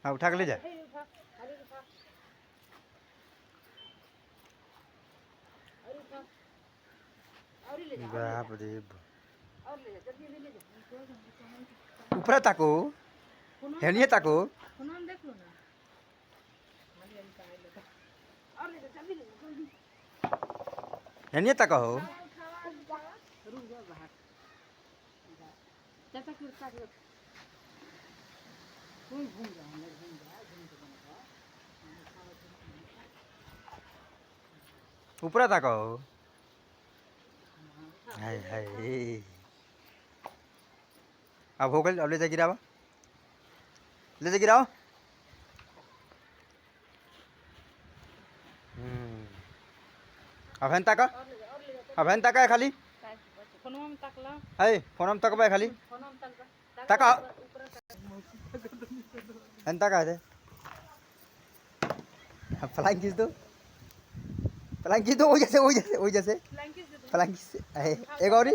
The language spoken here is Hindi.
हाँ उठा के ले जा। बाप रे ऊपर ताको हेनिए ताको हेनिए ताको हो ऊपर ताको हो हाय हाय अब हो गई अब ले जा गिरावा ले जा गिराओ अब हेन ताका है खाली है फोन में तकबा खाली ताका हेन ताका है फ्लाइंग किस दो वो जैसे फ्लाइंग किस एक और ही